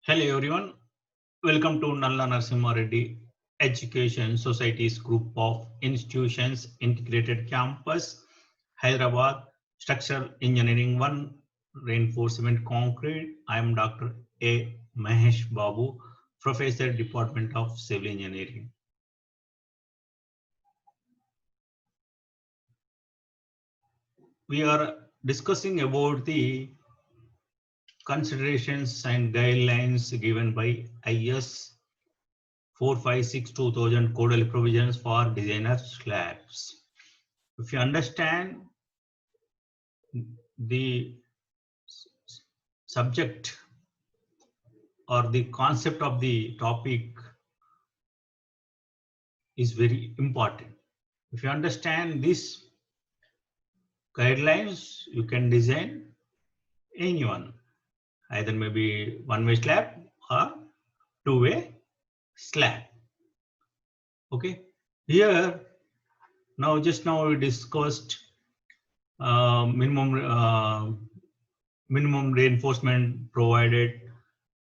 Hello everyone, welcome to Nalla Narasimha Reddy Education Society's group of institutions integrated campus, Hyderabad, Structural Engineering 1, Reinforcement Concrete. I am Dr. A. Mahesh Babu, Professor, Department of Civil Engineering. We are discussing about the considerations and guidelines given by IS 456/2000 codal provisions for designer slabs. If you understand the subject or the concept of the topic is very important. If you understand these guidelines, you can design anyone, either maybe one-way slab or two-way slab. Okay, here just now we discussed minimum reinforcement provided,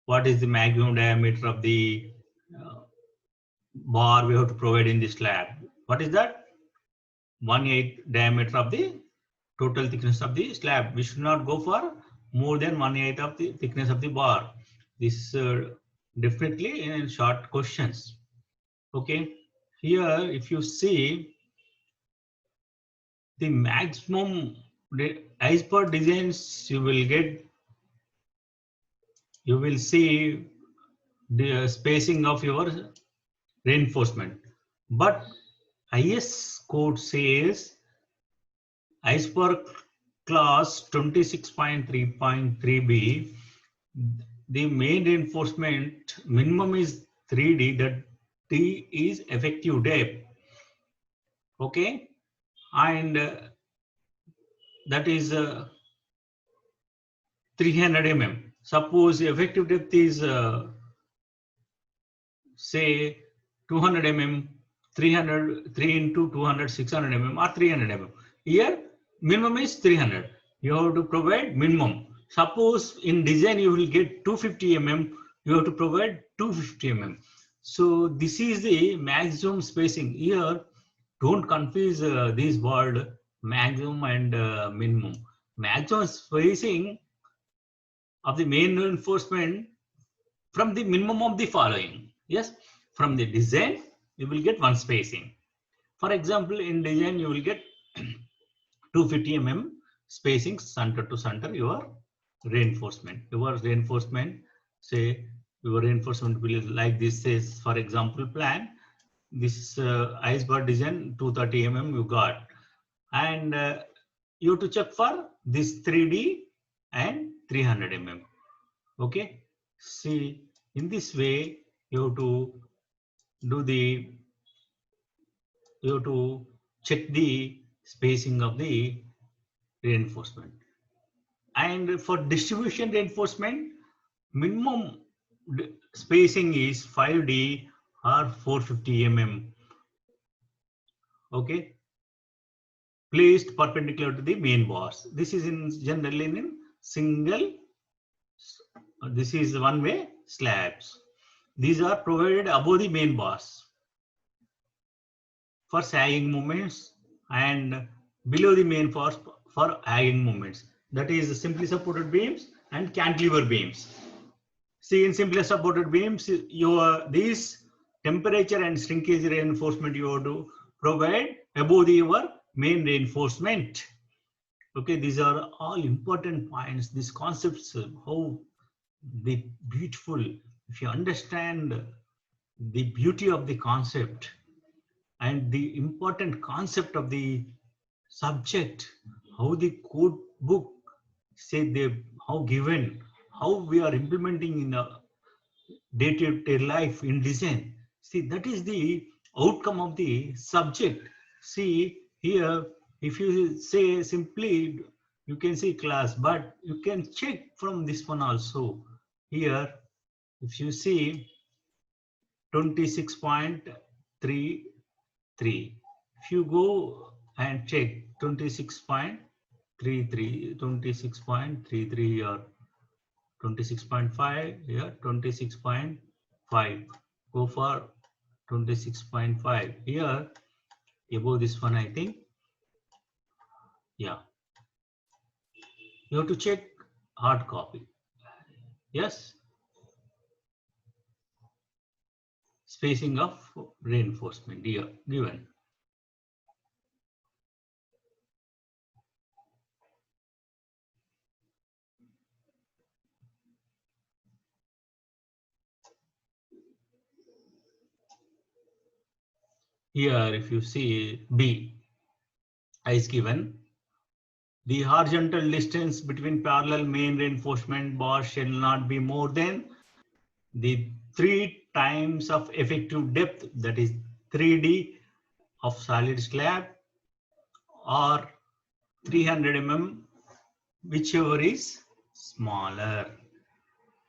what is the maximum diameter of the bar we have to provide in the slab. What is that? 1/8 diameter of the total thickness of the slab. We should not go for more than 1/8 of the thickness of the bar. This definitely in short questions. Okay, here if you see the maximum as per designs, you will see the spacing of your reinforcement, but IS code says as per clause 26.3.3b, the main reinforcement minimum is 3D, that D is effective depth. Okay, and that is 300 mm. Suppose effective depth is say 200 mm, 3 into 200, 600 mm or 300 mm. Here minimum is 300. You have to provide minimum. Suppose in design you will get 250 mm, you have to provide 250 mm. So this is the maximum spacing. Here don't confuse this word maximum and minimum. Maximum spacing of the main reinforcement from the minimum of the following. Yes, from the design you will get one spacing. For example, in design you will get 250 mm spacing center to center your reinforcement. Say your reinforcement will like this. Says for example plan, this ice bar design 230 mm you got, and you have to check for this 3D and 300 mm. Okay, see in this way you have to check the spacing of the reinforcement. And for distribution reinforcement, minimum spacing is 5D or 450 mm. Okay, placed perpendicular to the main bars. This is generally in single. This is one-way slabs. These are provided above the main bars for sagging movements and below the main bars for hanging movements. That is simply supported beams and cantilever beams. See, in simply supported beams, these temperature and shrinkage reinforcement you have to provide above your main reinforcement. Okay, these are all important points. These concepts, how they beautiful. If you understand the beauty of the concept and the important concept of the subject, how the code book say they how given, how we are implementing in a day-to-day life in design. See, that is the outcome of the subject. See here, if you say simply, you can see class, but you can check from this one also. Here, if you see 26.33, if you go and check 26.33 or 26.5 here, 26.5. Go for 26.5 here. Above this one, I think. Yeah. You have to check hard copy. Yes. Spacing of reinforcement here given. Here, if you see B is given, the horizontal distance between parallel main reinforcement bars shall not be more than the 3 times of effective depth, that is 3D of solid slab, or 300 mm, whichever is smaller.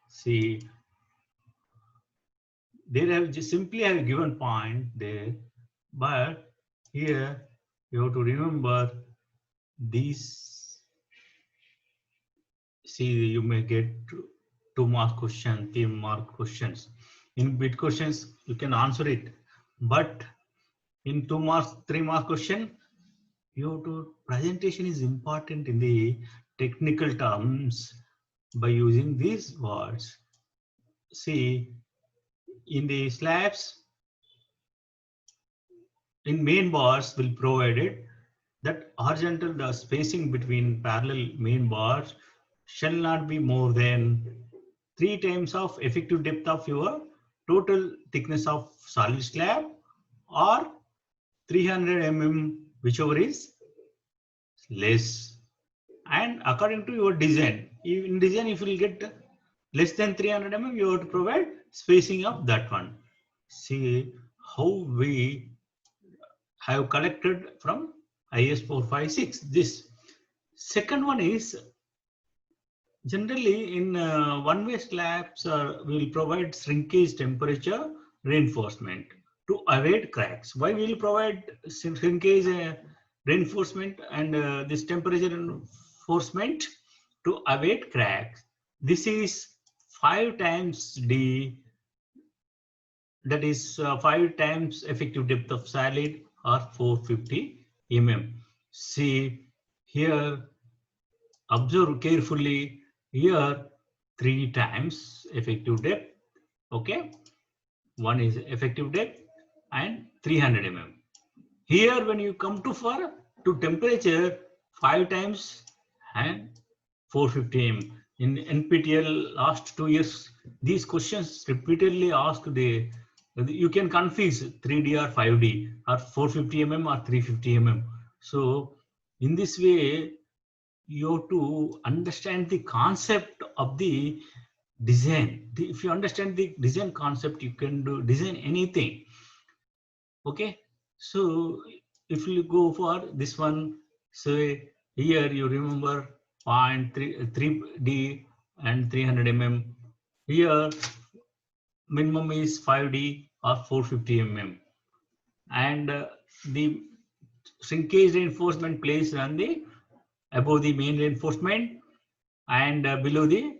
See, there have just simply a given point there, but here you have to remember these. See, you may get 2-mark question, 3-mark questions. In bit questions, you can answer it, but in 2-mark, 3-mark question, you have to presentation is important in the technical terms by using these words. See, in the slabs, in main bars will provided that horizontal the spacing between parallel main bars shall not be more than 3 times of effective depth of your total thickness of solid slab, or 300 mm, whichever is less. And according to your design, in design, if you will get less than 300 mm, you have to provide spacing of that one. See how we have collected from IS 456. This second one is generally in one-way slabs will provide shrinkage temperature reinforcement to avoid cracks. Why will provide shrinkage reinforcement and this temperature reinforcement? To avoid cracks. This is 5 times D, that is 5 times effective depth of solid, or 450 mm. See here, observe carefully here, 3 times effective depth. Okay, one is effective depth and 300 mm. Here when you come to temperature, 5 times and 450 mm. In NPTEL last 2 years, these questions repeatedly asked. You can confuse 3D or 5D or 450 mm or 350 mm. So in this way, you have to understand the concept of the design. If you understand the design concept, you can design anything. Okay, so if you go for this one, say here you remember 0.3D and 300 mm. Here minimum is 5D or 450 mm, and the shrinkage reinforcement placed on the above the main reinforcement and below the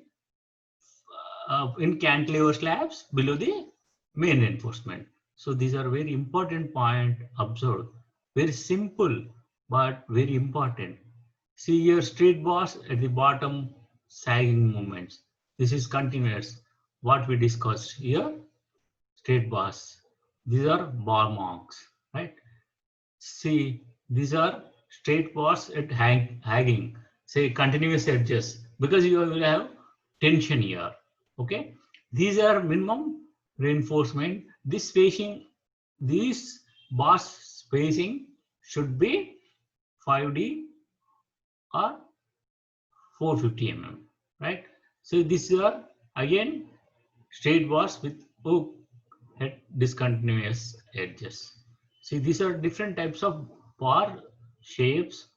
in cantilever slabs below the main reinforcement. So these are very important point observed. Very simple but very important. See here, straight bars at the bottom, sagging movements. This is continuous. What we discussed here, straight bars. These are bar marks, right? See, these are straight bars at hanging. Say continuous edges, because you will have tension here. Okay, these are minimum reinforcement. This spacing, these bars spacing should be 5D or 450 mm, right? So these are again straight bars with hook at discontinuous edges. See, these are different types of bar shapes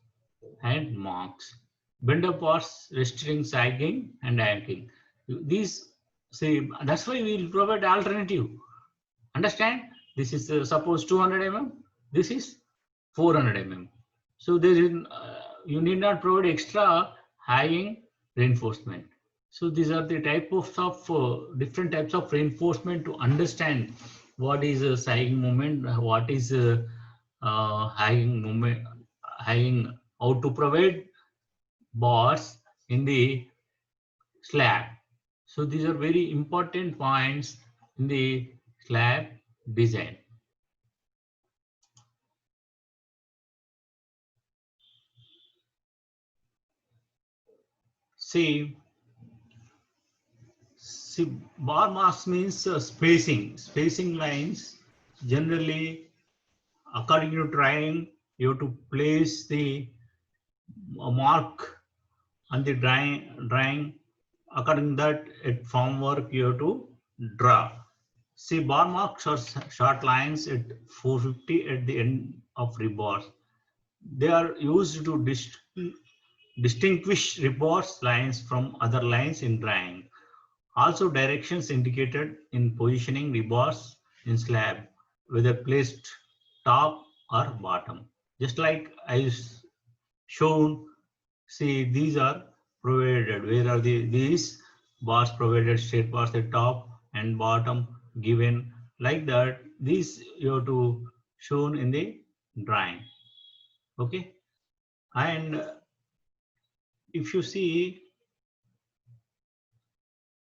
and marks. Bender bars, restricting, sagging, and anchoring. These, see, that's why we will provide alternative. Understand? This is suppose 200 mm. This is 400 mm. So there is you need not provide extra hanging reinforcement. So these are the types of different types of reinforcement to understand what is a sagging moment, what is hanging moment, hanging, how to provide bars in the slab. So these are very important points in the slab design. See, bar marks means spacing lines. Generally, according to drawing, you have to place the mark on the drawing. According to that, at form work you have to draw. See, bar marks are short lines at 450 at the end of rebars. They are used to distinguish rebars lines from other lines in drawing. Also, directions indicated in positioning rebars in slab, whether placed top or bottom. Just like I shown, see, these are provided. Where are these bars provided? Straight bars at top and bottom given like that. These you have to shown in the drawing. Okay, and if you see,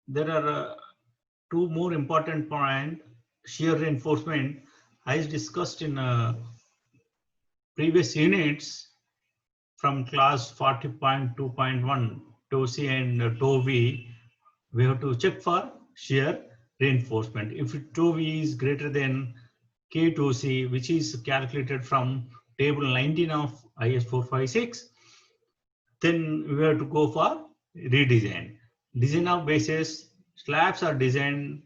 there are two more important points. Shear reinforcement, as discussed in previous units from class 40.2.1, TOC and TOV, we have to check for shear reinforcement. If TOV is greater than K2C, which is calculated from table 19 of IS 456, then we have to go for redesign. Design of bases, slabs are designed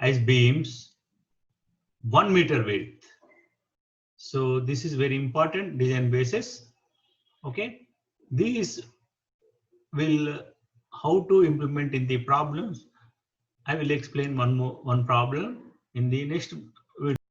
as beams 1 meter width. So this is very important, design basis. Okay, these will how to implement in the problems. I will explain one problem in the next